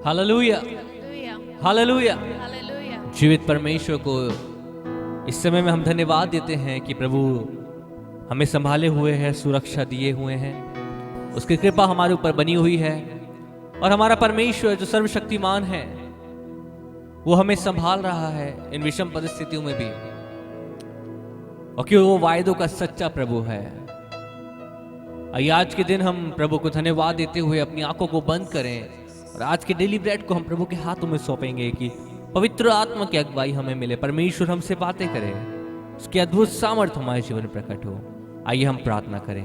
Hallelujah, hallelujah. जीवित परमेश्वर को इस समय में हम धन्यवाद देते हैं कि प्रभु हमें संभाले हुए हैं, सुरक्षा दिए हुए हैं, उसकी कृपा हमारे ऊपर बनी हुई है और हमारा परमेश्वर जो सर्वशक्तिमान है वो हमें संभाल रहा है इन विषम परिस्थितियों में भी, और क्यों वो वायदों का सच्चा प्रभु है। आइए आज के दिन हम प्रभु को धन्यवाद देते हुए अपनी आंखों को बंद करें और आज के डेली ब्रेड को हम प्रभु के हाथों में सौंपेंगे कि पवित्र आत्मा की अगुवाई हमें मिले, परमेश्वर हमसे बातें करे, उसकी अद्भुत सामर्थ्य हमारे जीवन में प्रकट हो। आइए हम प्रार्थना करें।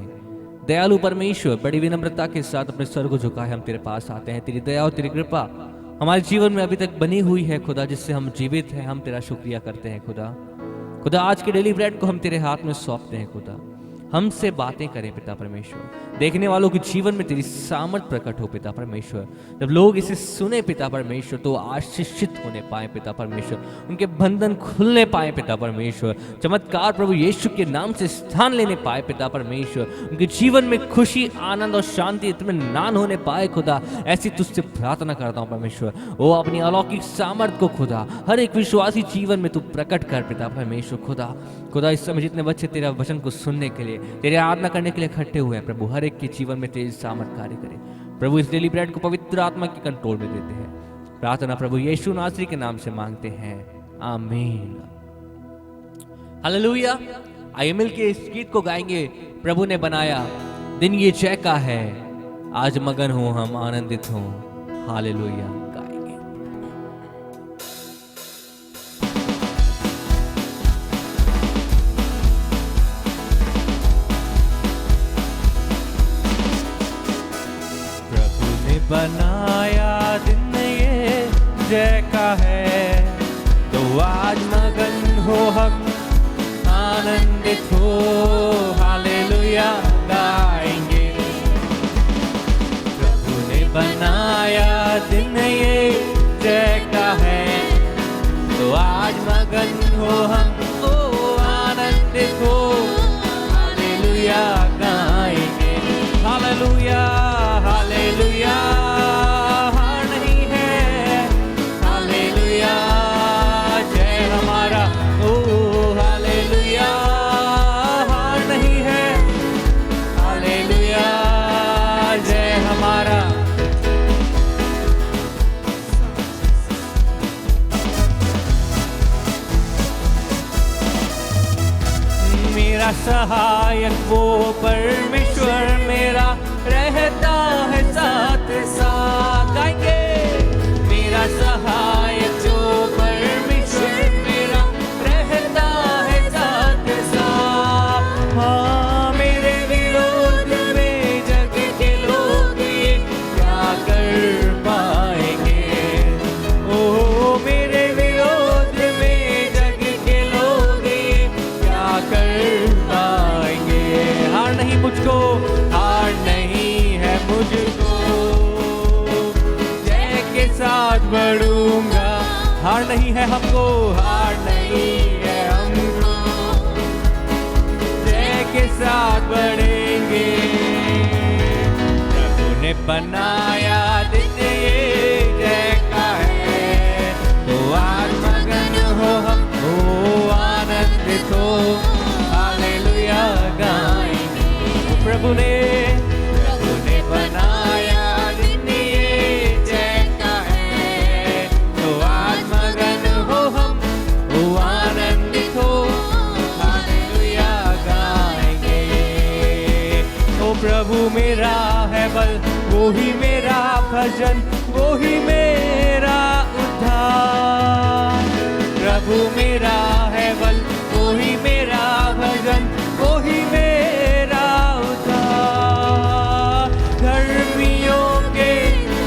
दयालु परमेश्वर, बड़ी विनम्रता के साथ अपने सर को झुकाए हम तेरे पास आते हैं। तेरी दया और तेरी कृपा हमारे जीवन में अभी तक बनी हुई है खुदा, जिससे हम जीवित हैं। हम तेरा शुक्रिया करते हैं खुदा। आज के डेली ब्रेड को हम तेरे हाथ में सौंपते हैं खुदा, हमसे बातें करें पिता परमेश्वर। देखने वालों के जीवन में तेरी सामर्थ प्रकट हो पिता परमेश्वर। जब लोग इसे सुने पिता परमेश्वर तो आशीषित होने पाए पिता परमेश्वर, उनके बंधन खुलने पाए पिता परमेश्वर। चमत्कार प्रभु यीशु के नाम से स्थान लेने पाए पिता परमेश्वर। उनके जीवन में खुशी, आनंद और शांति इत्मीनान होने पाए खुदा। ऐसी तुझसे प्रार्थना करता हूँ परमेश्वर, वो अपनी अलौकिक सामर्थ को खुदा हर एक विश्वासी जीवन में तू प्रकट कर पिता परमेश्वर। खुदा इस समय जितने बच्चे तेरा वचन को सुनने के लिए, तेरे आराधना करने के लिए इकट्ठे हुए हैं प्रभु, हर एक के जीवन में तेरी सामर्थ कार्य करे प्रभु। इस डेली ब्रेड को पवित्र आत्मा के कंट्रोल में देते हैं। प्रार्थना प्रभु यीशु नासरी के नाम से मांगते हैं, आमीन। हालेलुया। आइए मिलके इस गीत को गाएंगे। प्रभु ने बनाया दिन ये जय का है, आज मगन हो हम, आनंदित हो। हालेलुया। बनाया दिन ये जय का है, तो आज मगन हो हम, आनंदित हो। हालेलुया गाएंगे। प्रभु ने बनाया दिन ये जय का है, तो आज मगन हो हम, ओ आनंदित हो। हालेलुया गाएंगे। Hallelujah, hallelujah. सहायक वो परमेश्वर मेरा रहता है साथ साथ। गाएंगे। मेरा सहायक जो परमेश्वर मेरा रहता है साथ साथ। हाँ, मेरे विरोध में जग के लोग ये क्या कर पाएंगे। ओ मेरे विरोध में जग के लोग ये क्या कर मुझको, हार नहीं है मुझको, जय के साथ बढ़ूंगा। हार नहीं है हमको, हार नहीं है हमको, जय के साथ बढ़ेंगे। प्रभु ने बनाया दिन ये जय का है, तो आज मगन हो हम, हो आनंदित हो। हालेलुया गाएं। प्रभु ने बनाया दिन ये जय का है, तो आज मगन हो हम, वो आनंदित हो। हालेलुया गाएंगे। ओ प्रभु मेरा है बल, वो ही मेरा भजन, वो ही मेरा उद्धार। प्रभु मेरा है बल, वो ही मेरा भजन, वो ही मेरा धर्मियों के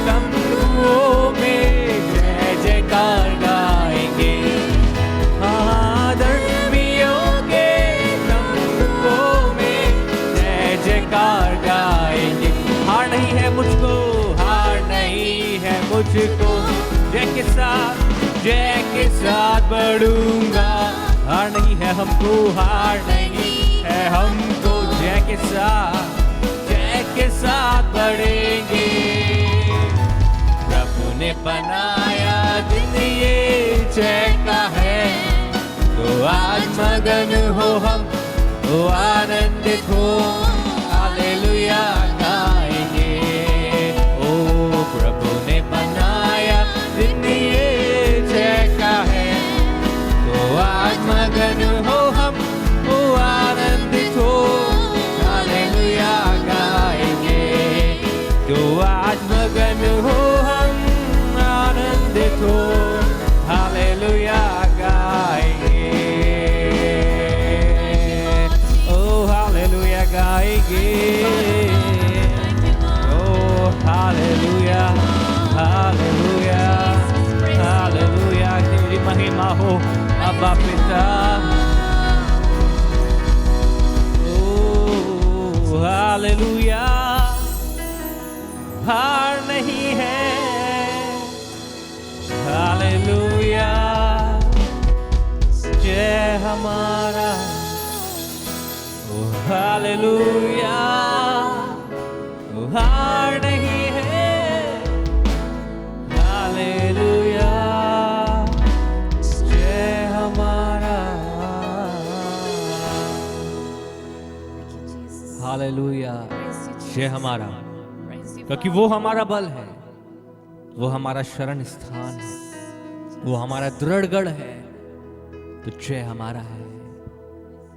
तंबुओं में जय जयकार गाएंगे। हाँ, धर्मियों के तंबुओं में जय जयकार गाएंगे। हार नहीं है मुझको, हार नहीं है मुझको, जय के साथ बढ़ूंगा। हार नहीं है हमको, हार नहीं है हमको, जय के साथ बढ़ेंगे। प्रभु ने बनाया दिन ये जय का है, तो आज मगन हो हम, तो आनंदित हो, हालेलुया गाएंगे। ओ प्रभु ने बनाया दिन ये जय का है, तो आज मगन हो हम, तो आनंदित हो, हालेलुया गाएंगे। तो आज मगन हो हम, आनंदित हो, हालेलुया गाएंगे। ओ हालेलुया गाएंगे। ओ हालेलुया, हालेलुया, हालेलुया। तेरी महिमा हो अब्बा पिता। ओ हालेलुया। हार नहीं है, हालेलुया। जय हमारा, ओ हालेलुया। ओ हार नहीं है, हालेलुया। जय हमारा, हालेलुया। जय हमारा, क्योंकि वो हमारा बल है, वो हमारा शरण स्थान है, वो हमारा दृढ़गढ़ है। तो जय हमारा है,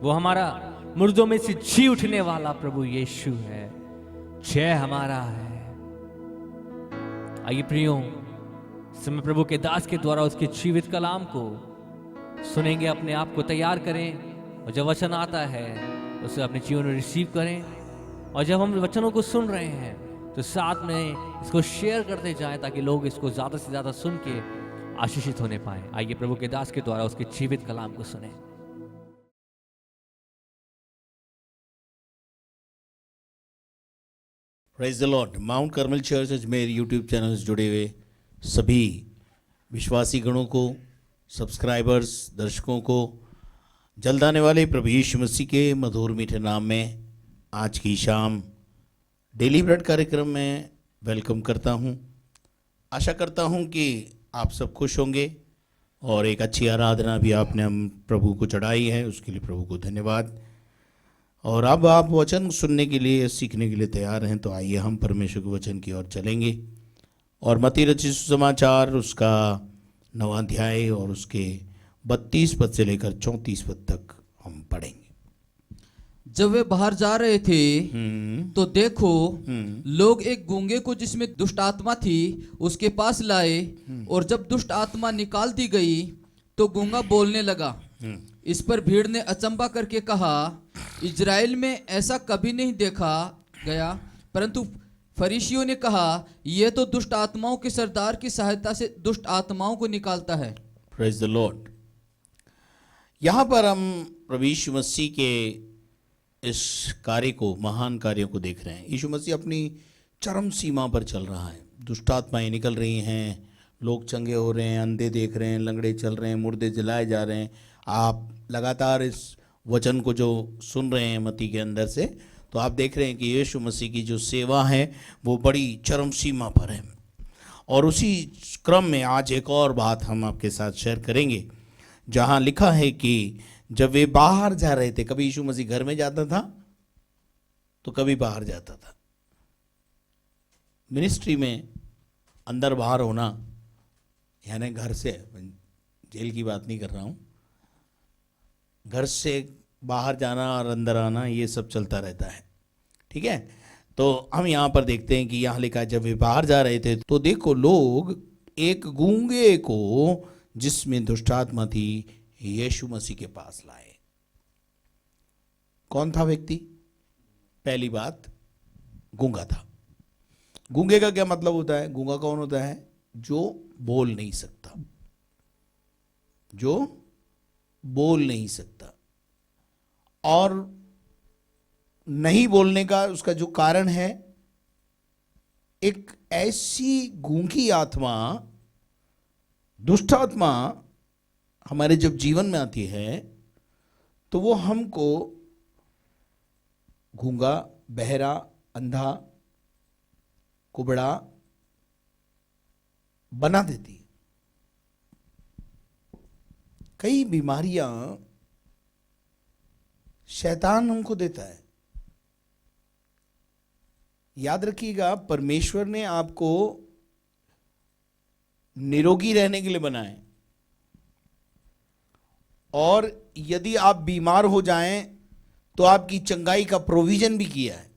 वो हमारा मुर्दों में से जी उठने वाला प्रभु यीशु है। जय हमारा है। आइए प्रियो, समय प्रभु के दास के द्वारा उसके जीवित कलाम को सुनेंगे। अपने आप को तैयार करें, और जब वचन आता है उसे अपने जीवन में रिसीव करें। और जब हम वचनों को सुन रहे हैं तो साथ में इसको शेयर करते जाएं, ताकि लोग इसको ज्यादा से ज्यादा सुन के आशीषित होने पाए। आइए प्रभु के दास के द्वारा उसके जीवित कलाम को सुने। Praise the Lord. Mount Carmel church Ajmer YouTube channel से जुड़े हुए सभी विश्वासी गणों को, सब्सक्राइबर्स, दर्शकों को जल्द आने वाले प्रभु यीशु मसीह के मधुर मीठे नाम में आज की शाम डेली ब्रेड कार्यक्रम में वेलकम करता हूं। आशा करता हूं कि आप सब खुश होंगे और एक अच्छी आराधना भी आपने हम प्रभु को चढ़ाई है, उसके लिए प्रभु को धन्यवाद। और अब आप वचन सुनने के लिए, सीखने के लिए तैयार हैं, तो आइए हम परमेश्वर के वचन की ओर चलेंगे। और मत्ती रचित सुसमाचार उसका 9वां अध्याय और उसके 32 पद से लेकर 34 पद तक हम पढ़ेंगे। जब वे बाहर जा रहे थे तो देखो, लोग एक गूंगे को जिसमें दुष्ट आत्मा थी उसके पास लाए, और जब दुष्ट आत्मा निकाल दी गई तो गूंगा बोलने लगा। इस पर भीड़ ने अचंभा करके कहा, इजराइल में ऐसा कभी नहीं देखा गया। परंतु फरीसियों ने कहा, यह तो दुष्ट आत्माओं के सरदार की सहायता से दुष्ट आत्माओं को निकालता है। Praise the Lord. यहाँ पर हम प्रभु यीशु मसीह के इस कार्य को, महान कार्यों को देख रहे हैं। यीशु मसीह अपनी चरम सीमा पर चल रहा है। दुष्ट आत्माएं निकल रही हैं, लोग चंगे हो रहे हैं, अंधे देख रहे हैं, लंगड़े चल रहे हैं, मुर्दे जलाए जा रहे हैं। आप लगातार इस वचन को जो सुन रहे हैं मत्ती के अंदर से, तो आप देख रहे हैं कि यीशु मसीह की जो सेवा है वो बड़ी चरम सीमा पर है। और उसी क्रम में आज एक और बात हम आपके साथ शेयर करेंगे, जहाँ लिखा है कि जब वे बाहर जा रहे थे, कभी यीशु मसीह घर में जाता था तो कभी बाहर जाता था। मिनिस्ट्री में अंदर बाहर होना, यानी घर से, जेल की बात नहीं कर रहा हूँ, घर से बाहर जाना और अंदर आना, ये सब चलता रहता है। ठीक है, तो हम यहाँ पर देखते हैं कि यहाँ लिखा है, जब वे बाहर जा रहे थे तो देखो, लोग एक गूंगे को जिसमें दुष्टात्मा थी यीशु मसीह के पास लाए। कौन था व्यक्ति? पहली बात, गूंगा था। गूंगे का क्या मतलब होता है? गूंगा कौन होता है? जो बोल नहीं सकता, जो बोल नहीं सकता। और नहीं बोलने का उसका जो कारण है, एक ऐसी गूंगी आत्मा, दुष्ट आत्मा हमारे जब जीवन में आती है तो वो हमको गूंगा, बहरा, अंधा, कुबड़ा, बना देती है। कई बीमारियां शैतान हमको देता है। याद रखिएगा, परमेश्वर ने आपको निरोगी रहने के लिए बनाया है, और यदि आप बीमार हो जाएं तो आपकी चंगाई का प्रोविजन भी किया है।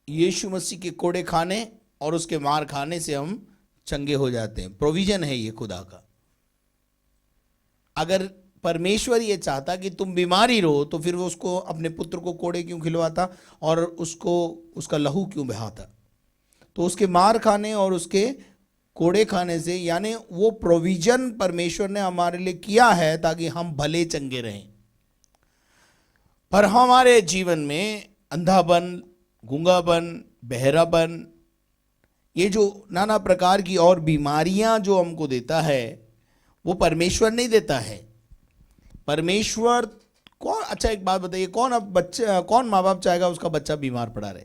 यीशु मसीह के कोड़े खाने और उसके मार खाने से हम चंगे हो जाते हैं। प्रोविजन है ये खुदा का। अगर परमेश्वर ये चाहता कि तुम बीमार ही रहो तो फिर वो उसको अपने पुत्र को कोड़े क्यों खिलवाता और उसको उसका लहू क्यों बहाता? तो उसके मार खाने और उसके कोड़े खाने से, यानी वो प्रोविजन परमेश्वर ने हमारे लिए किया है ताकि हम भले चंगे रहें। पर हमारे जीवन में अंधापन, गूंगापन, बहरापन, ये जो नाना प्रकार की और बीमारियां जो हमको देता है वो परमेश्वर नहीं देता है। परमेश्वर कौन, अच्छा एक बात बताइए, कौन माँ बाप चाहेगा उसका बच्चा बीमार पड़ा रहे?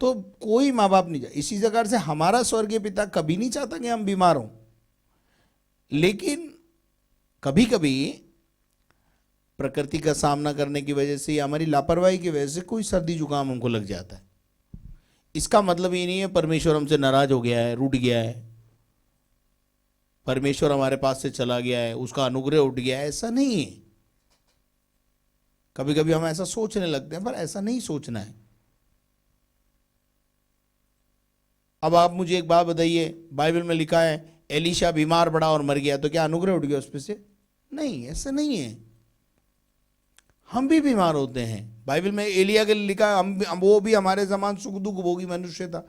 तो कोई माँ बाप नहीं चाहे। इसी प्रकार से हमारा स्वर्गीय पिता कभी नहीं चाहता कि हम बीमार हों, लेकिन कभी कभी प्रकृति का सामना करने की वजह से या हमारी लापरवाही की वजह से कोई सर्दी जुकाम हमको लग जाता है। इसका मतलब ये नहीं है परमेश्वर हमसे नाराज हो गया है, रूठ गया है, परमेश्वर हमारे पास से चला गया है, उसका अनुग्रह उठ गया है, ऐसा नहीं है। कभी कभी हम ऐसा सोचने लगते हैं, पर ऐसा नहीं सोचना है। अब आप मुझे एक बात बताइए, बाइबल में लिखा है एलीशा बीमार पड़ा और मर गया, तो क्या अनुग्रह उठ गया उस पे से? नहीं, ऐसा नहीं है। हम भी बीमार होते हैं। बाइबल में एलिया के लिए लिखा है वो भी हमारे समान सुख दुख भोगी मनुष्य था।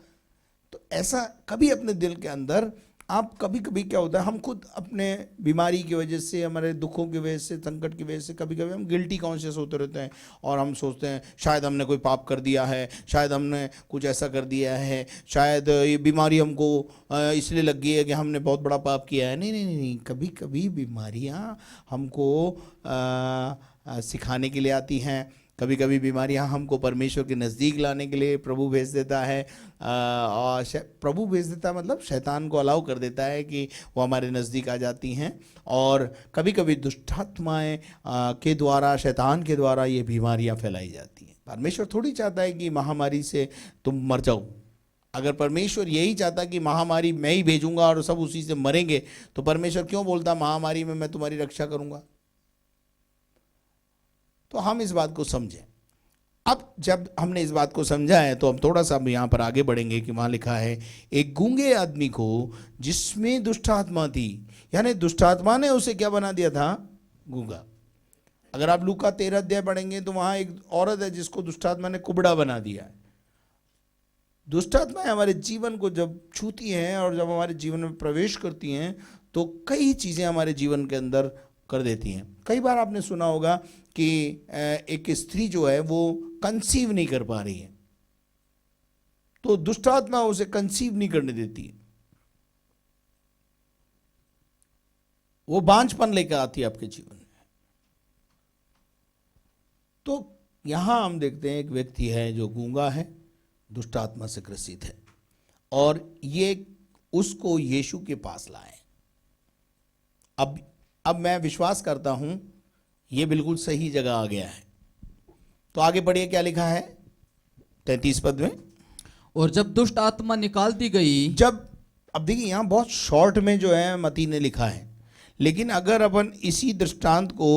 तो ऐसा कभी अपने दिल के अंदर आप कभी कभी क्या होता है, हम खुद अपने बीमारी की वजह से, हमारे दुखों की वजह से, संकट की वजह से कभी कभी हम गिल्टी कॉन्शियस होते रहते हैं और हम सोचते हैं शायद हमने कोई पाप कर दिया है, शायद हमने कुछ ऐसा कर दिया है, शायद ये बीमारी हमको इसलिए लग गई है कि हमने बहुत बड़ा पाप किया है। नहीं नहीं नहीं, नहीं। कभी कभी बीमारियां हमको सिखाने के लिए आती हैं। कभी कभी बीमारियां हमको परमेश्वर के नज़दीक लाने के लिए प्रभु भेज देता है। और प्रभु भेज देता है मतलब शैतान को अलाउ कर देता है कि वो हमारे नज़दीक आ जाती हैं। और कभी कभी दुष्टात्माएं के द्वारा, शैतान के द्वारा ये बीमारियां फैलाई जाती हैं। परमेश्वर थोड़ी चाहता है कि महामारी से तुम मर जाओ। अगर परमेश्वर यही चाहता कि महामारी मैं ही भेजूंगा और सब उसी से मरेंगे, तो परमेश्वर क्यों बोलता महामारी में मैं तुम्हारी रक्षा करूंगा? तो हम इस बात को समझें। अब जब हमने इस बात को समझा है तो हम थोड़ा सा यहाँ पर आगे बढ़ेंगे कि वहाँ लिखा है एक गूंगे आदमी को जिसमें दुष्ट आत्मा थी, यानी दुष्ट आत्मा ने उसे क्या बना दिया था? गूंगा। अगर आप लूका 13 अध्याय पढ़ेंगे तो वहाँ एक औरत है जिसको दुष्ट आत्मा ने कुबड़ा बना दिया है। दुष्ट आत्माएं हमारे जीवन को जब छूती हैं और जब हमारे जीवन में प्रवेश करती हैं तो कई चीज़ें हमारे जीवन के अंदर कर देती हैं। कई बार आपने सुना होगा कि एक स्त्री जो है वो कंसीव नहीं कर पा रही है, तो दुष्ट आत्मा उसे कंसीव नहीं करने देती है, वो बांझपन लेकर आती है आपके जीवन में। तो यहां हम देखते हैं एक व्यक्ति है जो गूंगा है, दुष्ट आत्मा से ग्रसित है, और ये उसको यीशु के पास लाए। अब मैं विश्वास करता हूं ये बिल्कुल सही जगह आ गया है। तो आगे बढ़िए, क्या लिखा है 33 पद में? और जब दुष्ट आत्मा निकाल दी गई, जब, अब देखिए यहां बहुत शॉर्ट में जो है मती ने लिखा है, लेकिन अगर अपन इसी दृष्टांत को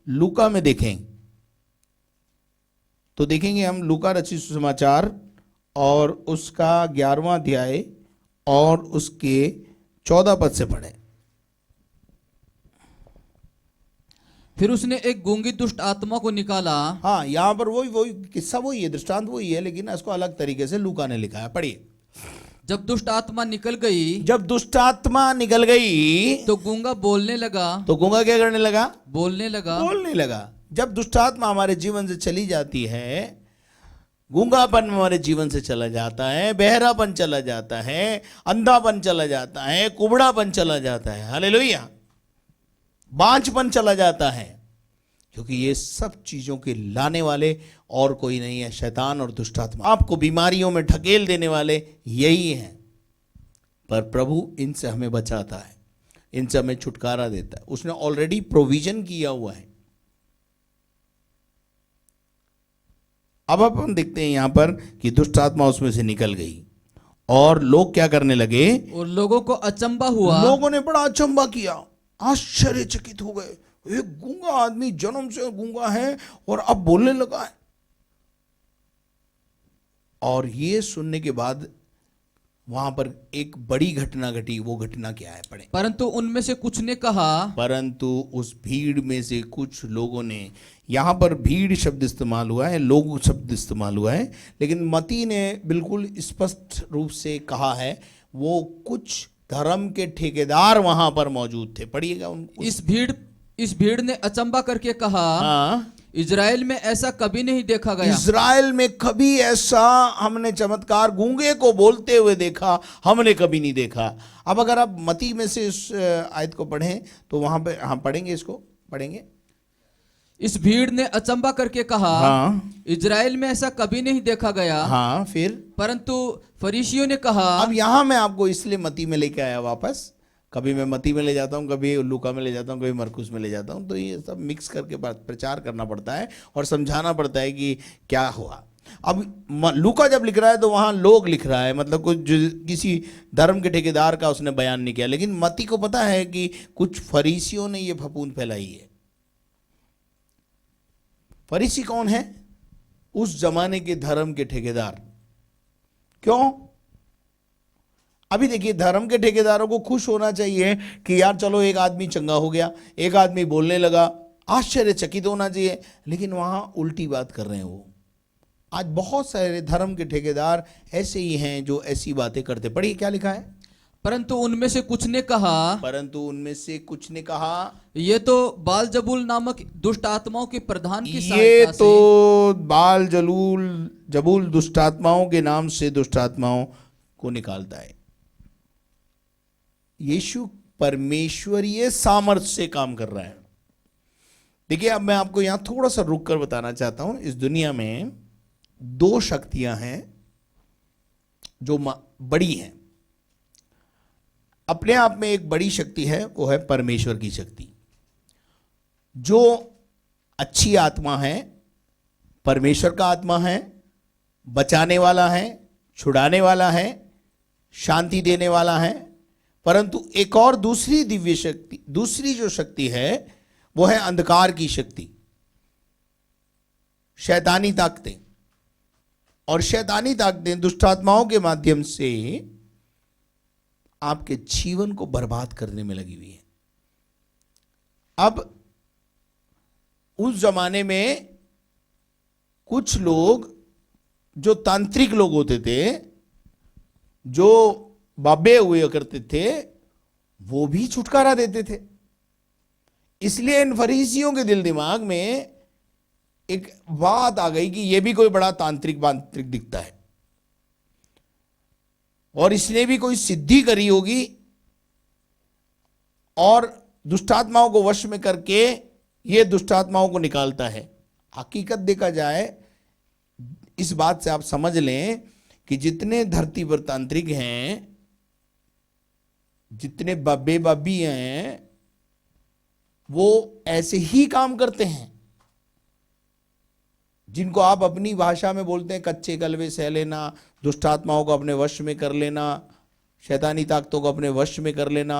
लूका में देखें तो देखेंगे हम लूका रचित सुसमाचार और उसका 11वां अध्याय और उसके 14 पद से पढ़े। फिर उसने एक गूंगी दुष्ट आत्मा को निकाला। हाँ, यहां पर वही किस्सा वही है, दृष्टांत वही है, लेकिन इसको अलग तरीके से लूका ने लिखा है। पढ़िए। जब दुष्ट आत्मा निकल गई, जब दुष्ट आत्मा निकल गई तो गूंगा बोलने लगा। तो गूंगा क्या करने लगा? बोलने लगा। बोलने लगा। जब दुष्ट आत्मा हमारे जीवन से चली जाती है, गूंगापन हमारे जीवन से चला जाता है, बहरापन चला जाता है, अंधापन चला जाता है, कुबड़ापन चला जाता है, हालेलुया, बांझपन चला जाता है, क्योंकि ये सब चीजों के लाने वाले और कोई नहीं है, शैतान और दुष्ट आत्मा। आपको बीमारियों में ढकेल देने वाले यही हैं, पर प्रभु इनसे हमें बचाता है, इनसे हमें छुटकारा देता है। उसने ऑलरेडी प्रोविजन किया हुआ है। अब हम देखते हैं यहां पर कि दुष्ट आत्मा उसमें से निकल गई और लोग क्या करने लगे, और लोगों को अचंबा हुआ। लोगों ने बड़ा अचंबा किया, आश्चर्यचकित हो गए। एक गूंगा आदमी जन्म से गूंगा है और अब बोलने लगा है। और ये सुनने के बाद वहां पर एक बड़ी घटना घटी। वो घटना क्या है, पढ़े। परंतु उनमें से कुछ ने कहा, परंतु उस भीड़ में से कुछ लोगों ने, यहां पर भीड़ शब्द इस्तेमाल हुआ है, लोग शब्द इस्तेमाल हुआ है, लेकिन मती ने बिल्कुल स्पष्ट रूप से कहा है, वो कुछ धर्म के ठेकेदार वहां पर मौजूद थे। पढ़िएगा इस भीड़ ने अचंबा करके कहा, हाँ, इजराइल में ऐसा कभी नहीं देखा गया। इजराइल में कभी ऐसा हमने चमत्कार गूंगे को बोलते हुए देखा, हमने कभी नहीं देखा। अब अगर आप मती में से इस आयत को पढ़ें तो वहां पे हम पढ़ेंगे, इसको पढ़ेंगे। इस भीड़ ने अचंबा करके कहा, हाँ, इजराइल में ऐसा कभी नहीं देखा गया। हाँ, फिर परंतु फरीसियों ने कहा। अब यहां मैं आपको इसलिए मती में लेके आया वापस। कभी मैं मती में ले जाता हूँ, कभी लूका में ले जाता हूँ, कभी मरकुस में ले जाता हूँ, तो ये सब मिक्स करके प्रचार करना पड़ता है और समझाना पड़ता है कि क्या हुआ। अब लूका जब लिख रहा है तो वहाँ लोग लिख रहा है, मतलब कुछ किसी धर्म के ठेकेदार का उसने बयान नहीं किया, लेकिन मती को पता है कि कुछ फरीसियों ने ये फफूंद फैलाई है। फरीसी कौन है? उस जमाने के धर्म के ठेकेदार। क्यों? अभी देखिए, धर्म के ठेकेदारों को खुश होना चाहिए कि यार चलो एक आदमी चंगा हो गया, एक आदमी बोलने लगा, आश्चर्यचकित होना चाहिए, लेकिन वहां उल्टी बात कर रहे हैं वो। आज बहुत सारे धर्म के ठेकेदार ऐसे ही हैं जो ऐसी बातें करते। पढ़िए क्या लिखा है। परंतु उनमें से कुछ ने कहा, परंतु उनमें से कुछ ने कहा, ये तो बालजबूल नामक दुष्ट आत्माओं के प्रधान की ये सहायता से। तो बाल जबूल दुष्ट आत्माओं के नाम से दुष्ट आत्माओं को निकालता है। यीशु परमेश्वरीय सामर्थ्य से काम कर रहा है। देखिए, अब मैं आपको यहां थोड़ा सा रुक कर बताना चाहता हूं। इस दुनिया में दो शक्तियां हैं जो बड़ी हैं। अपने आप में एक बड़ी शक्ति है, वो है परमेश्वर की शक्ति, जो अच्छी आत्मा है, परमेश्वर का आत्मा है, बचाने वाला है, छुड़ाने वाला है, शांति देने वाला है। परंतु एक और दूसरी दिव्य शक्ति, दूसरी जो शक्ति है वो है अंधकार की शक्ति, शैतानी ताकतें। और शैतानी ताकतें दुष्ट आत्माओं के माध्यम से आपके जीवन को बर्बाद करने में लगी हुई है। अब उस जमाने में कुछ लोग जो तांत्रिक लोग होते थे, जो बाबे हुए करते थे, वो भी छुटकारा देते थे। इसलिए इन फरीसियों के दिल दिमाग में एक बात आ गई कि ये भी कोई बड़ा तांत्रिक दिखता है और इसने भी कोई सिद्धि करी होगी और दुष्टात्माओं को वश में करके ये दुष्टात्माओं को निकालता है। हकीकत देखा जाए, इस बात से आप समझ लें कि जितने धरती पर तांत्रिक हैं, जितने बाबे बाबी हैं, वो ऐसे ही काम करते हैं जिनको आप अपनी भाषा में बोलते हैं कच्चे गलवे सह लेना, दुष्टात्माओं को अपने वश में कर लेना, शैतानी ताकतों को अपने वश में कर लेना,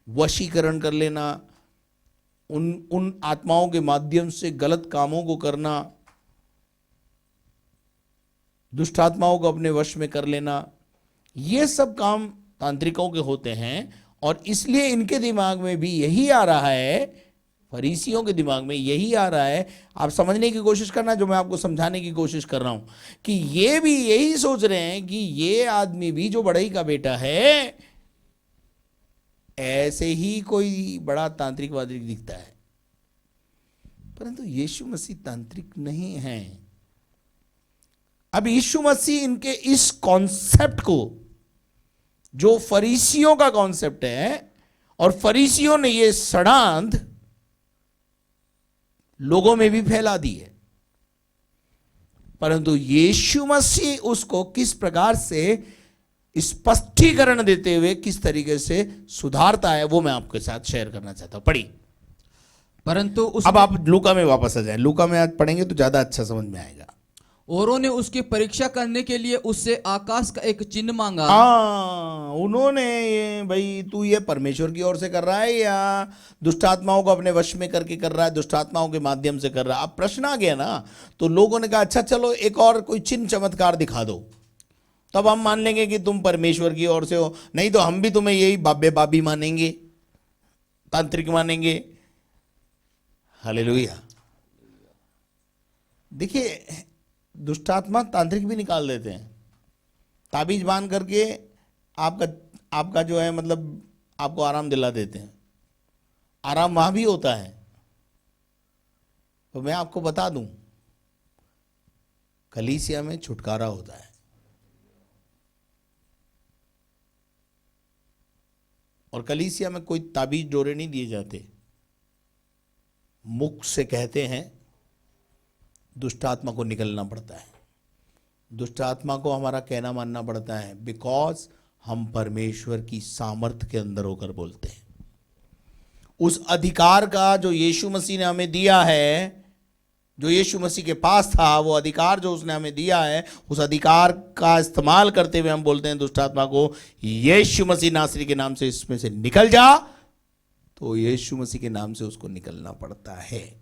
वशीकरण कर लेना, उन आत्माओं के माध्यम से गलत कामों को करना, दुष्ट आत्माओं को अपने वश में कर लेना। ये सब काम तांत्रिकों के होते हैं और इसलिए इनके दिमाग में भी यही आ रहा है, फरीसियों के दिमाग में यही आ रहा है। आप समझने की कोशिश करना, जो मैं आपको समझाने की कोशिश कर रहा हूं, कि ये भी यही सोच रहे हैं कि ये आदमी भी जो बड़ई का बेटा है, ऐसे ही कोई बड़ा तांत्रिक वाद्रिक दिखता है। परंतु यीशु मसीह तांत्रिक नहीं है। अब यीशु मसीह इनके इस कॉन्सेप्ट को, जो फरीसियों का कॉन्सेप्ट है, और फरीसियों ने ये षडांध लोगों में भी फैला दी है, परंतु यीशु मसीह उसको किस प्रकार से स्पष्टीकरण देते हुए किस तरीके से सुधारता है, वो मैं आपके साथ शेयर करना चाहता हूं। पढ़ी। परंतु अब आप लूका में वापस आ जाएं। लूका में आज पढ़ेंगे तो ज्यादा अच्छा समझ में आएगा। औरों ने उसकी परीक्षा करने के लिए उससे आकाश का एक चिन्ह मांगा। उन्होंने ये, भाई तू ये परमेश्वर की ओर से कर रहा है या दुष्ट आत्माओं को अपने वश में करके कर रहा है, दुष्ट आत्माओं के माध्यम से कर रहा है। अब प्रश्न आ गया ना, तो लोगों ने कहा अच्छा चलो एक और कोई चिन्ह चमत्कार दिखा दो, तब हम मान लेंगे कि तुम परमेश्वर की ओर से हो, नहीं तो हम भी तुम्हें यही बाबे बाबी मानेंगे, तांत्रिक मानेंगे। हालेलुया। देखिए दुष्ट आत्मा तांत्रिक भी निकाल देते हैं, ताबीज बांध करके आपका जो है मतलब आपको आराम दिला देते हैं। आराम वहां भी होता है। तो मैं आपको बता दूं, कलीसिया में छुटकारा होता है, और कलीसिया में कोई ताबीज डोरे नहीं दिए जाते। मुख से कहते हैं, दुष्ट आत्मा को निकलना पड़ता है, दुष्ट आत्मा को हमारा कहना मानना पड़ता है, बिकॉज हम परमेश्वर की सामर्थ के अंदर होकर बोलते हैं। उस अधिकार का जो यीशु मसीह ने हमें दिया है, जो यीशु मसीह के पास था, वो अधिकार जो उसने हमें दिया है, उस अधिकार का इस्तेमाल करते हुए हम बोलते हैं दुष्ट आत्मा को, यीशु मसीह नासरी के नाम से इसमें से निकल जा, तो यीशु मसीह के नाम से उसको निकलना पड़ता है।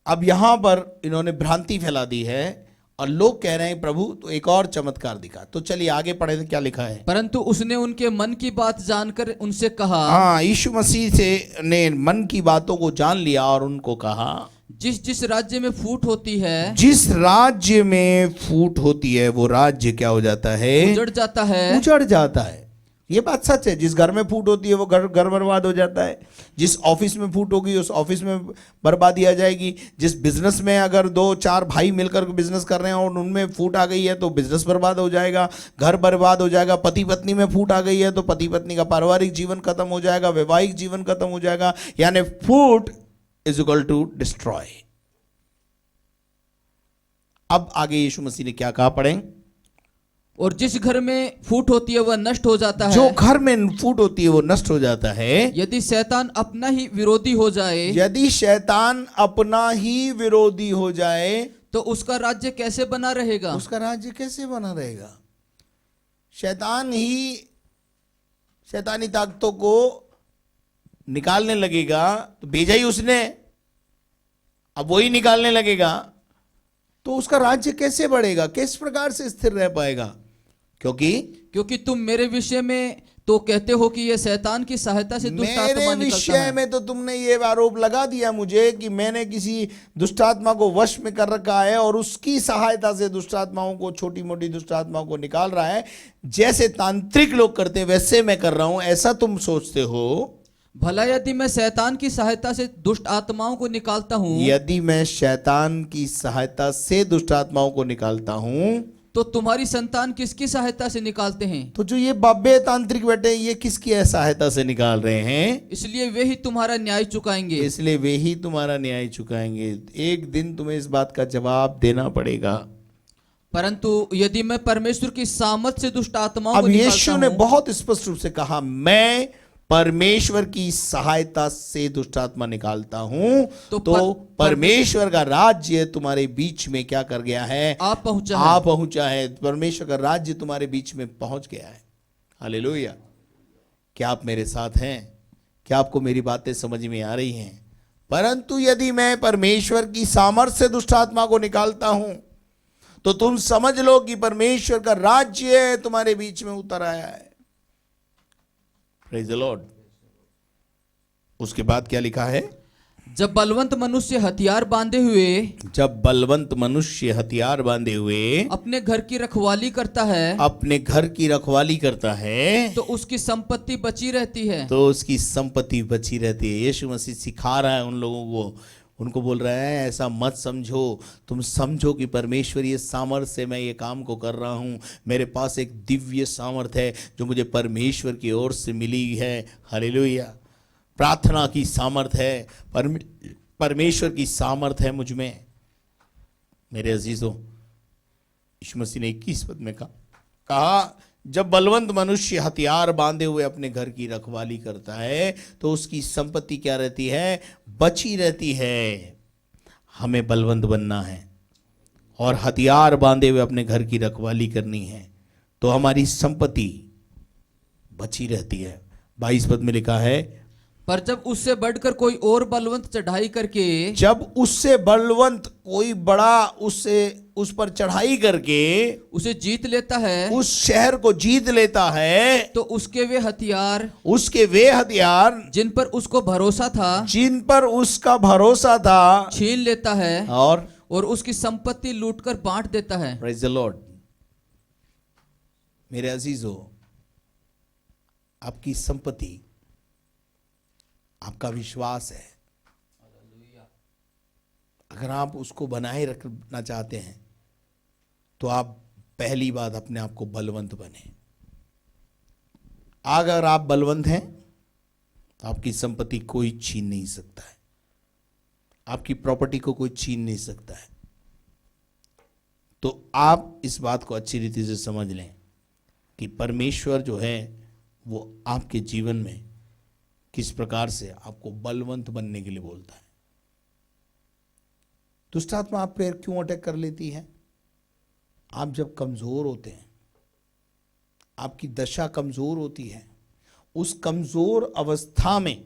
अब यहां पर इन्होंने भ्रांति फैला दी है और लोग कह रहे हैं प्रभु तो एक और चमत्कार दिखा। तो चलिए आगे पढ़े तो क्या लिखा है। परंतु उसने उनके मन की बात जानकर उनसे कहा। हाँ, यीशु मसीह से ने मन की बातों को जान लिया और उनको कहा, जिस जिस राज्य में फूट होती है, जिस राज्य में फूट होती है वो राज्य क्या हो जाता है, उजड़ जाता है। उजड़ जाता है। ये बात सच है। जिस घर में फूट होती है वो घर बर्बाद हो जाता है। जिस ऑफिस में फूट होगी उस ऑफिस में बर्बादी आ जाएगी। जिस बिजनेस में अगर 2-4 भाई मिलकर बिजनेस कर रहे हैं और उनमें फूट आ गई है तो बिजनेस बर्बाद हो जाएगा, घर बर्बाद हो जाएगा। पति पत्नी में फूट आ गई है तो पति पत्नी का पारिवारिक जीवन खत्म हो जाएगा, वैवाहिक जीवन खत्म हो जाएगा। यानी फूट इज इक्वल टू डिस्ट्रॉय। अब आगे यीशु मसीह ने क्या कहा, पढ़ें। और जिस घर में फूट होती है वह नष्ट हो जाता है। जो घर में फूट होती है वो नष्ट हो जाता है। यदि शैतान अपना ही विरोधी हो जाए, यदि शैतान अपना ही विरोधी हो जाए तो उसका राज्य कैसे बना रहेगा। उसका राज्य कैसे बना रहेगा। शैतान ही शैतानी ताकतों को निकालने लगेगा तो भेजा ही उसने, अब वही निकालने लगेगा तो उसका राज्य कैसे बढ़ेगा, किस प्रकार से स्थिर रह पाएगा। क्योंकि तुम मेरे विषय में तो कहते हो कि यह शैतान की सहायता से दुष्ट आत्मा निकलता है। मेरे विषय में तो तुमने ये आरोप लगा दिया मुझे कि मैंने किसी दुष्ट आत्मा को वश में कर रखा है और उसकी सहायता से दुष्ट आत्माओं को, छोटी मोटी दुष्ट आत्माओं को निकाल रहा है। जैसे तांत्रिक लोग करते हैं वैसे मैं कर रहा हूं, ऐसा तुम सोचते हो। भला यदि मैं शैतान की सहायता से दुष्ट आत्माओं को निकालता हूं, यदि मैं शैतान की सहायता से दुष्ट आत्माओं को निकालता हूं, तो तुम्हारी संतान किसकी सहायता से निकालते हैं। तो जो ये बाबे तांत्रिक बैठे ये किसकी सहायता से निकाल रहे हैं। इसलिए वे ही तुम्हारा न्याय चुकाएंगे। इसलिए वे ही तुम्हारा न्याय चुकाएंगे। एक दिन तुम्हें इस बात का जवाब देना पड़ेगा। परंतु यदि मैं परमेश्वर की सामर्थ से दुष्ट आत्माओं अब को निकालता यीशु ने हूं, बहुत स्पष्ट रूप से कहा, मैं परमेश्वर की सहायता से दुष्ट आत्मा निकालता हूं, तो परमेश्वर का राज्य तुम्हारे बीच में क्या कर गया है, आप पहुंचा है। परमेश्वर का राज्य तुम्हारे बीच में पहुंच गया है। हालेलुया। क्या आप मेरे साथ हैं? क्या आपको मेरी बातें समझ में आ रही हैं? परंतु यदि मैं परमेश्वर की सामर्थ्य से दुष्ट आत्मा को निकालता हूं तो तुम समझ लो कि परमेश्वर का राज्य तुम्हारे बीच में उतर आया है। Praise the Lord. उसके बाद क्या लिखा है, जब बलवंत मनुष्य हथियार बांधे हुए अपने घर की रखवाली करता है, तो उसकी संपत्ति बची रहती है। यीशु मसीह सिखा रहा है उन लोगों को, उनको बोल रहा है ऐसा मत समझो, तुम समझो कि परमेश्वर ये सामर्थ से मैं ये काम को कर रहा हूँ। मेरे पास एक दिव्य सामर्थ है जो मुझे परमेश्वर की ओर से मिली है। हालेलुया। प्रार्थना की सामर्थ है, परमेश्वर की सामर्थ है मुझ में। मेरे अजीजों, यीशु मसीह ने 21 पद में कहा जब बलवंत मनुष्य हथियार बांधे हुए अपने घर की रखवाली करता है तो उसकी संपत्ति क्या रहती है? बची रहती है। हमें बलवंत बनना है और हथियार बांधे हुए अपने घर की रखवाली करनी है तो हमारी संपत्ति बची रहती है। 22 पद में लिखा है, पर जब उससे बढ़कर कोई और बलवंत चढ़ाई करके, जब उससे बलवंत कोई बड़ा उस पर चढ़ाई करके उसे जीत लेता है, उस शहर को जीत लेता है, तो उसके वे हथियार जिन पर उसको भरोसा था, जिन पर उसका भरोसा था, छीन लेता है और उसकी संपत्ति लूटकर बांट देता है। Praise the Lord. मेरे अजीजों, आपकी संपत्ति आपका विश्वास है। अगर आप उसको बनाए रखना चाहते हैं तो आप पहली बात अपने आप को बलवंत बने। अगर आप बलवंत हैं तो आपकी संपत्ति कोई छीन नहीं सकता है, आपकी प्रॉपर्टी को कोई छीन नहीं सकता है। तो आप इस बात को अच्छी रीति से समझ लें कि परमेश्वर जो है वो आपके जीवन में किस प्रकार से आपको बलवंत बनने के लिए बोलता है। दुष्ट आत्मा आप पे क्यों अटैक कर लेती है? आप जब कमजोर होते हैं, आपकी दशा कमजोर होती है, उस कमजोर अवस्था में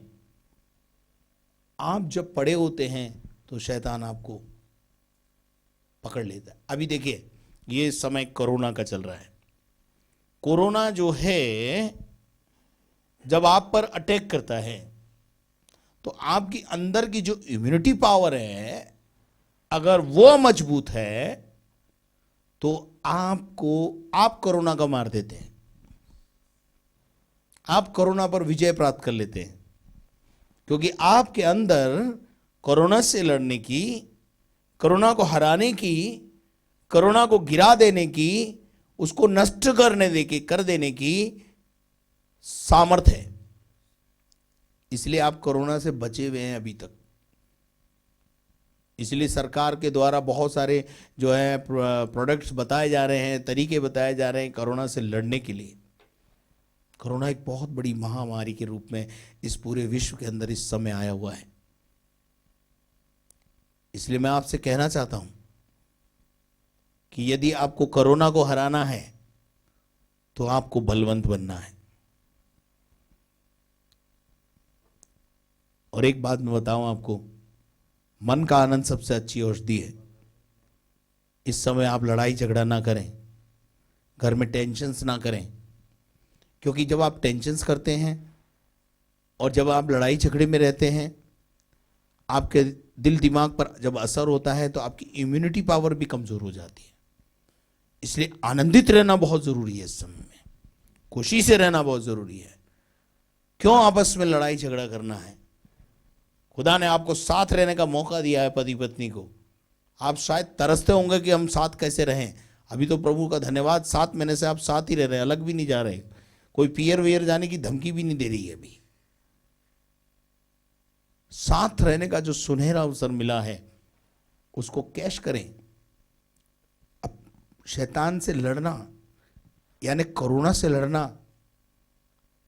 आप जब पड़े होते हैं तो शैतान आपको पकड़ लेता है। अभी देखिए, ये समय कोरोना का चल रहा है। कोरोना जो है जब आप पर अटैक करता है तो आपकी अंदर की जो इम्यूनिटी पावर है, अगर वो मजबूत है तो आप कोरोना का मार देते हैं, आप कोरोना पर विजय प्राप्त कर लेते हैं, क्योंकि आपके अंदर कोरोना से लड़ने की, कोरोना को हराने की, कोरोना को गिरा देने की, उसको नष्ट कर देने की सामर्थ है। इसलिए आप कोरोना से बचे हुए हैं अभी तक। इसलिए सरकार के द्वारा बहुत सारे जो है प्रोडक्ट्स बताए जा रहे हैं, तरीके बताए जा रहे हैं कोरोना से लड़ने के लिए। कोरोना एक बहुत बड़ी महामारी के रूप में इस पूरे विश्व के अंदर इस समय आया हुआ है। इसलिए मैं आपसे कहना चाहता हूं कि यदि आपको कोरोना को हराना है तो आपको बलवंत बनना है। और एक बात मैं बताऊं आपको, मन का आनंद सबसे अच्छी औषधि है। इस समय आप लड़ाई झगड़ा ना करें, घर में टेंशन्स ना करें, क्योंकि जब आप टेंशन्स करते हैं और जब आप लड़ाई झगड़े में रहते हैं, आपके दिल दिमाग पर जब असर होता है तो आपकी इम्यूनिटी पावर भी कमजोर हो जाती है। इसलिए आनंदित रहना बहुत जरूरी है। इस समय में खुशी से रहना बहुत जरूरी है। क्यों आपस में लड़ाई झगड़ा करना है? खुदा ने आपको साथ रहने का मौका दिया है, पति पत्नी को। आप शायद तरसते होंगे कि हम साथ कैसे रहें। अभी तो प्रभु का धन्यवाद, 7 महीने से आप साथ ही रह रहे हैं, अलग भी नहीं जा रहे। कोई पियर वेयर जाने की धमकी भी नहीं दे रही है। अभी साथ रहने का जो सुनहरा अवसर मिला है उसको कैश करें। अब शैतान से लड़ना यानी कोरोना से लड़ना,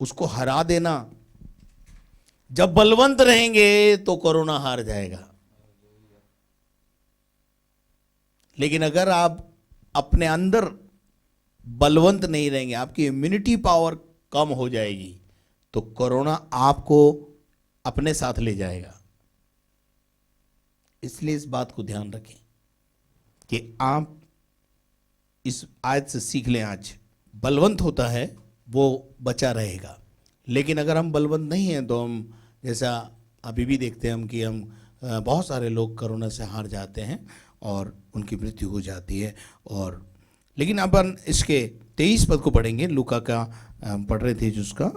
उसको हरा देना। जब बलवंत रहेंगे तो कोरोना हार जाएगा। लेकिन अगर आप अपने अंदर बलवंत नहीं रहेंगे, आपकी इम्यूनिटी पावर कम हो जाएगी, तो कोरोना आपको अपने साथ ले जाएगा। इसलिए इस बात को ध्यान रखें कि आप इस आयत से सीख लें। आज बलवंत होता है वो बचा रहेगा, लेकिन अगर हम बलवंत नहीं हैं तो हम, जैसा अभी भी देखते हैं हम कि हम बहुत सारे लोग कोरोना से हार जाते हैं और उनकी मृत्यु हो जाती है। और लेकिन अपन इसके 23 पद को पढ़ेंगे। लूका का पढ़ रहे थे जिसका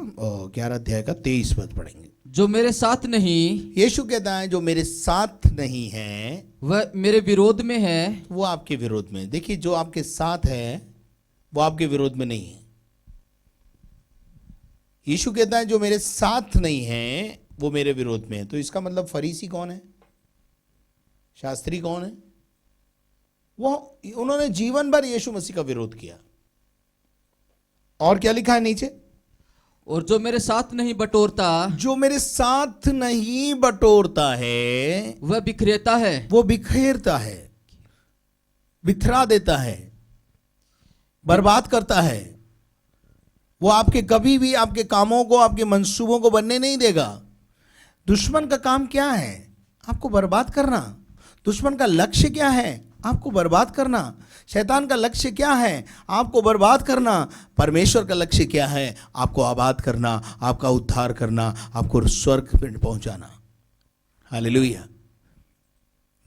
11 अध्याय का 23 पद पढ़ेंगे। जो मेरे साथ नहीं, यीशु कहता है जो मेरे साथ नहीं है वह मेरे विरोध में है। वो आपके विरोध में। देखिए, जो आपके साथ है वो आपके विरोध में नहीं है। यीशु कहता है जो मेरे साथ नहीं है वो मेरे विरोध में है। तो इसका मतलब फरीसी कौन है? शास्त्री कौन है? वो उन्होंने जीवन भर यीशु मसीह का विरोध किया। और क्या लिखा है नीचे? और जो मेरे साथ नहीं बटोरता, जो मेरे साथ नहीं बटोरता है वह बिखरेता है, वो बिखेरता है, बिखरा देता है, बर्बाद करता है। वो आपके कभी भी आपके कामों को, आपके मंसूबों को बनने नहीं देगा। दुश्मन का काम क्या है? आपको बर्बाद करना। दुश्मन का लक्ष्य क्या है? आपको बर्बाद करना। शैतान का लक्ष्य क्या है? आपको बर्बाद करना। परमेश्वर का लक्ष्य क्या है? आपको आबाद करना, आपका उद्धार करना, आपको स्वर्ग में पहुंचाना। हालेलुया।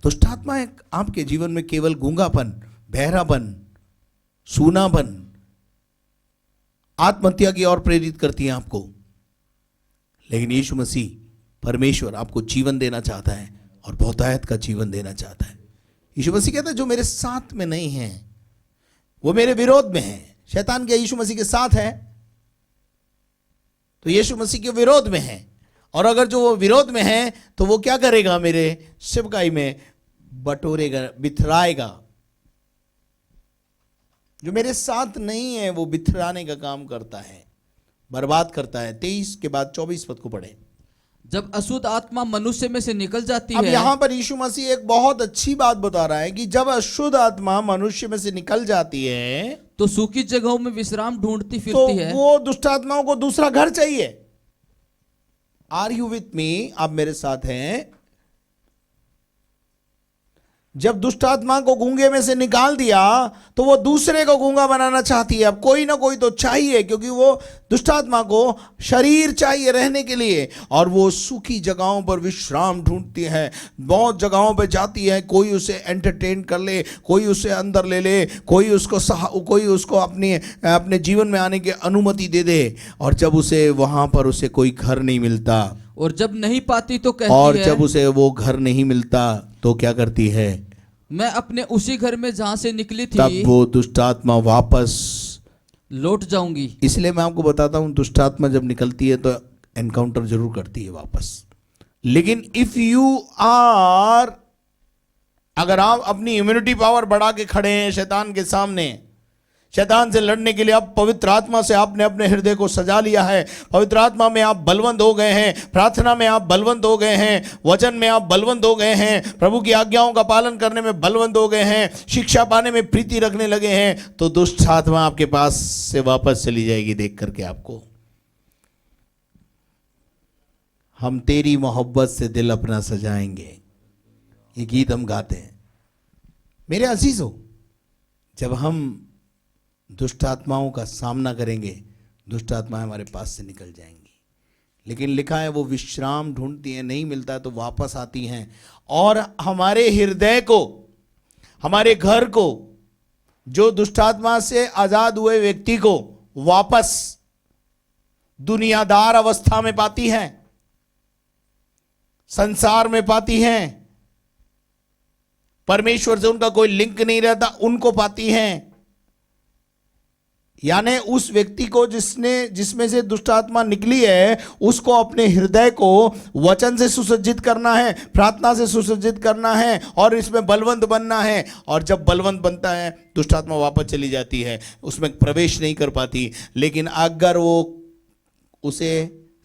दुष्टात्मा आपके जीवन में केवल गूंगापन, बहरापन, सूनापन, आत्महत्या की ओर प्रेरित करती है आपको। लेकिन यीशु मसीह परमेश्वर आपको जीवन देना चाहता है और बहुतायत का जीवन देना चाहता है। यीशु मसीह कहता है जो मेरे साथ में नहीं है वो मेरे विरोध में है। शैतान क्या यीशु मसीह के साथ है? तो यीशु मसीह के विरोध में है। और अगर जो वो विरोध में है तो वो क्या करेगा? मेरे सेवकाई में बटोरेगा, बिथराएगा। जो मेरे साथ नहीं है वो बिथराने का काम करता है, बर्बाद करता है। 23 के बाद 24 पद को पढ़े। जब अशुद्ध आत्मा मनुष्य में से निकल जाती अब है। यहां पर यीशु मसीह एक बहुत अच्छी बात बता रहा है कि जब अशुद्ध आत्मा मनुष्य में से निकल जाती है तो सूखी जगहों में विश्राम ढूंढती तो फिरती है। वो दुष्ट आत्माओं को दूसरा घर चाहिए। Are you with me? आप मेरे साथ हैं? जब दुष्ट आत्मा को गूंगे में से निकाल दिया तो वो दूसरे को गूंगा बनाना चाहती है। अब कोई ना कोई तो चाहिए, क्योंकि वो दुष्ट आत्मा को शरीर चाहिए रहने के लिए, और वो सूखी जगहों पर विश्राम ढूंढती है। बहुत जगहों पर जाती है, कोई उसे एंटरटेन कर ले, कोई उसे अंदर ले ले, कोई उसको अपने जीवन में आने की अनुमति दे दे। और जब उसे वहां पर उसे कोई घर नहीं मिलता, और जब नहीं पाती तो कहती और है, जब उसे वो घर नहीं मिलता तो क्या करती है? मैं अपने उसी घर में जहां से निकली थी तब वो दुष्ट आत्मा वापस लौट जाऊंगी। इसलिए मैं आपको बताता हूं, दुष्ट आत्मा जब निकलती है तो एनकाउंटर जरूर करती है वापस। लेकिन इफ यू आर, अगर आप अपनी इम्यूनिटी पावर बढ़ा के खड़े हैं शैतान के सामने, शैतान से लड़ने के लिए आप पवित्र आत्मा से आपने अपने हृदय को सजा लिया है, पवित्र आत्मा में आप बलवंत हो गए हैं, प्रार्थना में आप बलवंत हो गए हैं, वचन में आप बलवंत हो गए हैं, प्रभु की आज्ञाओं का पालन करने में बलवंत हो गए हैं, शिक्षा पाने में प्रीति रखने लगे हैं, तो दुष्ट आत्मा आपके पास से वापस चली जाएगी देख करके आपको। हम तेरी मोहब्बत से दिल अपना सजाएंगे, ये गीत हम गाते हैं। मेरे अजीजों, जब हम दुष्ट आत्माओं का सामना करेंगे, दुष्ट आत्माएं हमारे पास से निकल जाएंगी। लेकिन लिखा है वो विश्राम ढूंढती हैं, नहीं मिलता तो वापस आती हैं और हमारे हृदय को, हमारे घर को, जो दुष्ट आत्मा से आजाद हुए व्यक्ति को वापस दुनियादार अवस्था में पाती हैं, संसार में पाती हैं, परमेश्वर से उनका कोई लिंक नहीं रहता, उनको पाती हैं। यानी उस व्यक्ति को जिसमें से दुष्ट आत्मा निकली है, उसको अपने हृदय को वचन से सुसज्जित करना है, प्रार्थना से सुसज्जित करना है और इसमें बलवंत बनना है। और जब बलवंत बनता है, दुष्ट आत्मा वापस चली जाती है, उसमें प्रवेश नहीं कर पाती। लेकिन अगर वो उसे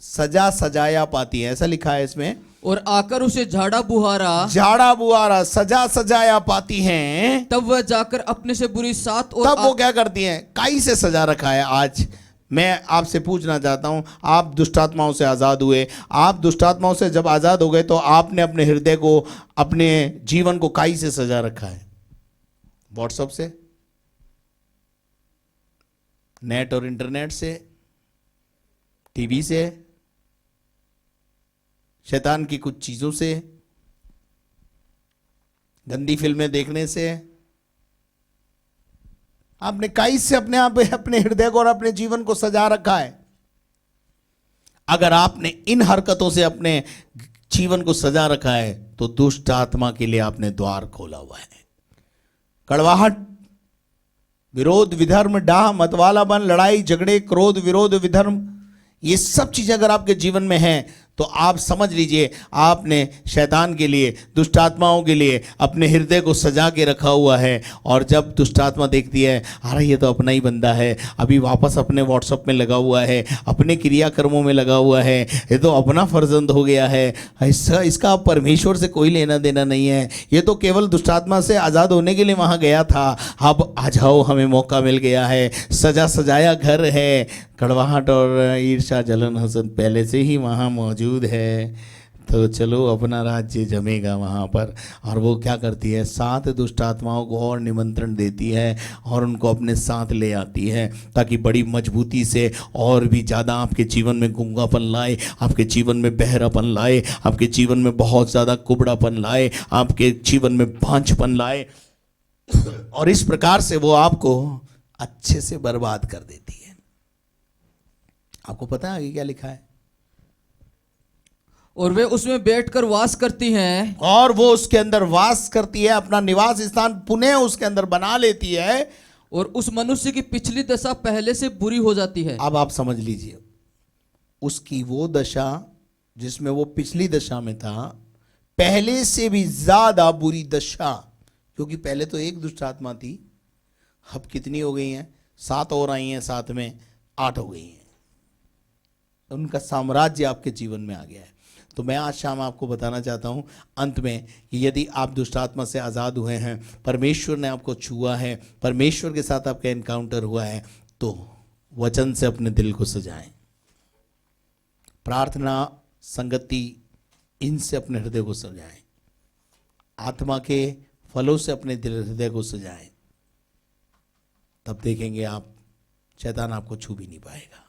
सजाया पाती है, ऐसा लिखा है इसमें, और आकर उसे झाड़ा बुहारा सजाया पाती हैं, तब वह जाकर अपने से बुरी सात और तब वो क्या करती हैं? काई से सजा रखा है। आज मैं आपसे पूछना चाहता हूं, आप दुष्टात्माओं से आजाद हुए, आप दुष्टात्माओं से जब आजाद हो गए तो आपने अपने हृदय को, अपने जीवन को काई से सजा रखा है? व्हाट्सएप से, नेट और इंटरनेट से, टीवी से, शैतान की कुछ चीजों से, गंदी फिल्में देखने से। आपने काई से अपने हृदय को और अपने जीवन को सजा रखा है। अगर आपने इन हरकतों से अपने जीवन को सजा रखा है तो दुष्ट आत्मा के लिए आपने द्वार खोला हुआ है। कड़वाहट, विरोध, विधर्म, डाह, मतवालापन, लड़ाई झगड़े, क्रोध, विरोध, विधर्म, ये सब चीजें अगर आपके जीवन में हैं तो आप समझ लीजिए आपने शैतान के लिए, दुष्ट आत्माओं के लिए अपने हृदय को सजा के रखा हुआ है। और जब दुष्ट आत्मा देखती है अरे ये तो अपना ही बंदा है, अभी वापस अपने व्हाट्सएप में लगा हुआ है, अपने क्रियाकर्मों में लगा हुआ है, ये तो अपना फर्जंद हो गया है, इसका परमेश्वर से कोई लेना देना नहीं है, ये तो केवल दुष्ट आत्मा से आज़ाद होने के लिए वहाँ गया था, अब आ जाओ हमें मौका मिल गया है, सजा सजाया घर है, कड़वाहट और ईर्ष्या जलन हसद पहले से ही वहाँ मौजूद है, तो चलो अपना राज्य जमेगा वहाँ पर। और वो क्या करती है, 7 दुष्ट आत्माओं को और निमंत्रण देती है और उनको अपने साथ ले आती है ताकि बड़ी मजबूती से और भी ज़्यादा आपके जीवन में गूंगापन लाए, आपके जीवन में बहरापन लाए, आपके जीवन में बहुत ज़्यादा कुबड़ापन लाए, आपके जीवन में भांजपन लाए, और इस प्रकार से वो आपको अच्छे से बर्बाद कर देती है। आपको पता है आगे क्या लिखा है? और वे उसमें बैठकर वास करती हैं, और वो उसके अंदर वास करती है, अपना निवास स्थान पुनः उसके अंदर बना लेती है, और उस मनुष्य की पिछली दशा पहले से बुरी हो जाती है। अब आप समझ लीजिए, उसकी वो दशा जिसमें वो पिछली दशा में था, पहले से भी ज्यादा बुरी दशा, क्योंकि पहले तो एक दुष्ट आत्मा थी, अब कितनी हो गई हैं? 7 और आई हैं, साथ में 8 हो गई हैं। उनका साम्राज्य आपके जीवन में आ गया है। तो मैं आज शाम आपको बताना चाहता हूं अंत में कि यदि आप दुष्ट आत्मा से आज़ाद हुए हैं, परमेश्वर ने आपको छुआ है, परमेश्वर के साथ आपका एनकाउंटर हुआ है, तो वचन से अपने दिल को सजाएं, प्रार्थना, संगति, इनसे अपने हृदय को सजाएं, आत्मा के फलों से अपने दिल हृदय को सजाएं, तब देखेंगे आप शैतान आपको छू भी नहीं पाएगा।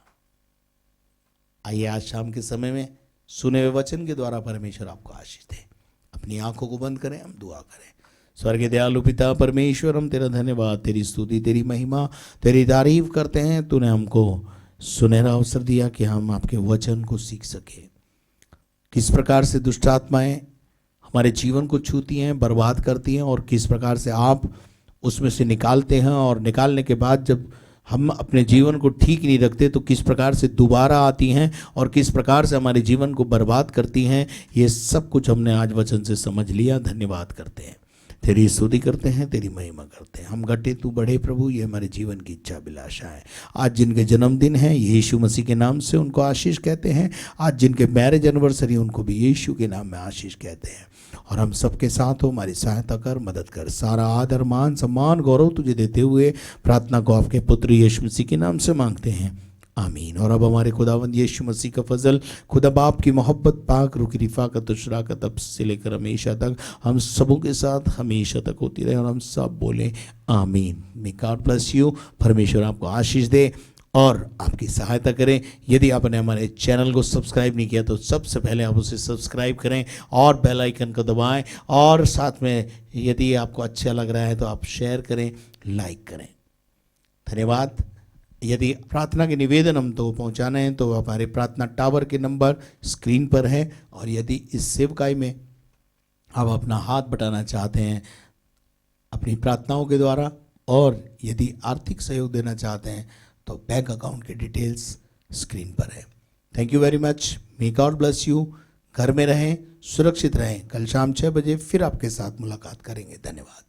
आइए आज शाम के समय में सुने हुए वचन के द्वारा परमेश्वर आपको आशीष दे। अपनी आंखों को बंद करें, हम दुआ करें। स्वर्गीय दयालु पिता परमेश्वर, हम तेरा धन्यवाद, तेरी स्तुति, तेरी महिमा, तेरी तारीफ करते हैं। तूने हमको सुनहरा अवसर दिया कि हम आपके वचन को सीख सके, किस प्रकार से दुष्ट आत्माएं हमारे जीवन को छूती हैं, बर्बाद करती हैं, और किस प्रकार से आप उसमें से निकालते हैं, और निकालने के बाद जब हम अपने जीवन को ठीक नहीं रखते तो किस प्रकार से दोबारा आती हैं और किस प्रकार से हमारे जीवन को बर्बाद करती हैं। ये सब कुछ हमने आज वचन से समझ लिया। धन्यवाद करते हैं, तेरी स्तुति करते हैं, तेरी महिमा करते हैं। हम घटे तू बढ़े प्रभु, ये हमारे जीवन की इच्छा अभिलाषा है। आज जिनके जन्मदिन हैं यीशु मसीह के नाम से उनको आशीष कहते हैं। आज जिनके मैरिज एनिवर्सरी उनको भी यीशु के नाम में आशीष कहते हैं। और हम सबके साथ हो, हमारी सहायता कर, मदद कर। सारा आदर, मान, सम्मान, गौरव तुझे देते हुए प्रार्थना को आपके पुत्र यीशु मसीह के नाम से मांगते हैं, आमीन। और अब हमारे खुदावंद यीशु मसीह का फजल, खुदा बाप की मोहब्बत, पाक रूह की रिफाकत, शराकत अब से लेकर हमेशा तक हम सबों के साथ हमेशा तक होती रहे। और हम सब बोले आमीन। May God bless you. परमेश्वर आपको आशीष दे और आपकी सहायता करें। यदि आपने हमारे चैनल को सब्सक्राइब नहीं किया तो सबसे पहले आप उसे सब्सक्राइब करें और बेल आइकन को दबाएं, और साथ में यदि आपको अच्छा लग रहा है तो आप शेयर करें, लाइक करें। धन्यवाद। यदि प्रार्थना के निवेदन हम तो पहुंचाना है तो हमारे प्रार्थना टावर के नंबर स्क्रीन पर है। और यदि इस सेवकाई में आप अपना हाथ बटाना चाहते हैं अपनी प्रार्थनाओं के द्वारा, और यदि आर्थिक सहयोग देना चाहते हैं तो बैंक अकाउंट के डिटेल्स स्क्रीन पर है। Thank you very much. May God bless you. घर में रहें, सुरक्षित रहें। कल शाम 6 बजे फिर आपके साथ मुलाकात करेंगे। धन्यवाद।